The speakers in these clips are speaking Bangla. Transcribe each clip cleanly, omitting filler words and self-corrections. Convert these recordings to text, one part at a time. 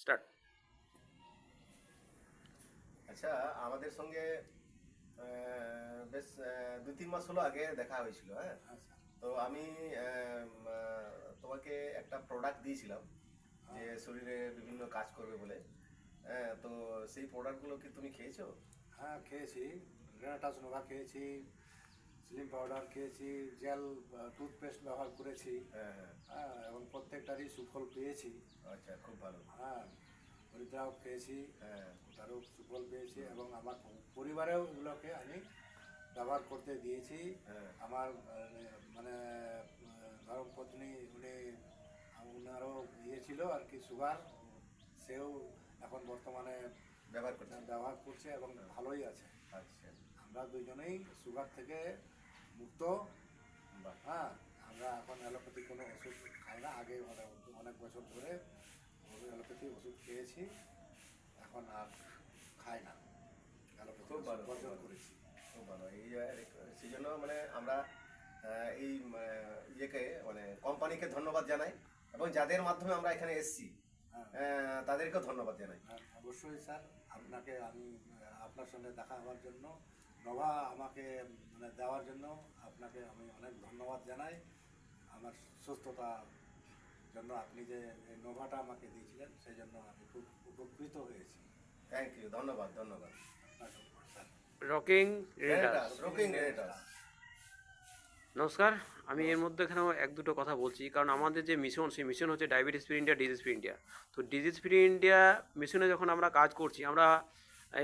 স্টার্ট। আচ্ছা, আমাদের সঙ্গে বেশ 2-3 মাস হলো আগে দেখা হয়েছিল। হ্যাঁ, আচ্ছা। তো আমি তোমাকে একটা প্রোডাক্ট দিয়েছিলাম যে শরীরে বিভিন্ন কাজ করবে বলে। হ্যাঁ, তো সেই প্রোডাক্টগুলো কি তুমি খেয়েছো? হ্যাঁ, খেয়েছি। রেনাটাস নোভা খেয়েছি, স্লিম পাউডার খেয়েছি, জেল টুথপেস্ট ব্যবহার করেছি। হ্যাঁ হ্যাঁ। হ্যাঁ, এবং প্রত্যেকটারই সুফল পেয়েছি। আচ্ছা, খুব ভালো। হ্যাঁ, হরিদ্রাও খেয়েছি, হ্যাঁ। ওটারও সুফল পেয়েছি এবং আমার পরিবারেও এগুলোকে আমি ব্যবহার করতে দিয়েছি। হ্যাঁ। আমার মানে ধর্মপত্নী উনারও ছিল আর কি সুগার, সেও এখন বর্তমানে ব্যবহার করছে এবং ভালোই আছে। আচ্ছা। আমরা দুজনেই সুগার থেকে মুক্ত। বাহ। হ্যাঁ, আমরা এখন অ্যালোপ্যাথি কোনো ওষুধ খাই না। আগে অনেক বছর ধরে অ্যালোপ্যাথি ওষুধ খেয়েছি, এখন আর খাই না। অ্যালোপ্যাথি খুব ভালো, বর্জন করেছি। খুব ভালো। সেই জন্য মানে আমরা এই ইয়েকে মানে কোম্পানিকে ধন্যবাদ জানাই এবং যাদের মাধ্যমে আমরা এখানে এসেছি তাদেরকেও ধন্যবাদ জানাই। অবশ্যই স্যার, আপনাকে আমি আপনার সঙ্গে দেখা হওয়ার জন্য, নোভা আমাকে মানে দেওয়ার জন্য আপনাকে আমি অনেক ধন্যবাদ জানাই। আমার সুস্থতার জন্য আপনি যে এই নোভাটা আমাকে দিয়েছিলেন সেই জন্য আমি খুব উপকৃত হয়েছি। থ্যাংক ইউ, ধন্যবাদ ধন্যবাদ। আপনাকে স্যার। রকিং রেনাটাস। রকিং রেনাটাস। নমস্কার, আমি এর মধ্যে এখানেও এক দুটো কথা বলছি, কারণ আমাদের যে মিশন, সেই মিশন হচ্ছে diabetes free India, disease free India. তো ডিজিজ ফ্রি ইন্ডিয়া মিশনে যখন আমরা কাজ করছি, আমরা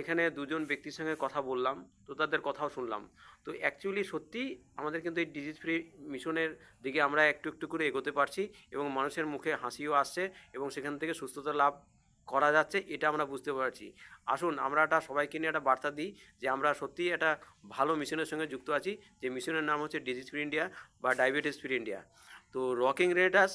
এখানে দুজন ব্যক্তির সঙ্গে কথা বললাম, তো তাদের কথাও শুনলাম। তো অ্যাকচুয়ালি সত্যি আমাদের কিন্তু এই ডিজিজ ফ্রি মিশনের দিকে আমরা একটু একটু করে এগোতে পারছি এবং মানুষের মুখে হাসিও আসছে এবং সেখান থেকে সুস্থতা লাভ করা যাচ্ছে, এটা আমরা বুঝতে পারছি। আসুন আমরা একটা সবাইকে নিয়ে একটা বার্তা দিই যে আমরা সত্যিই একটা ভালো মিশনের সঙ্গে যুক্ত আছি, যে মিশনের নাম হচ্ছে ডিজিজ ফ্রি ইন্ডিয়া বা ডায়াবেটিস ফ্রি ইন্ডিয়া। তো রকিং রেনাটাস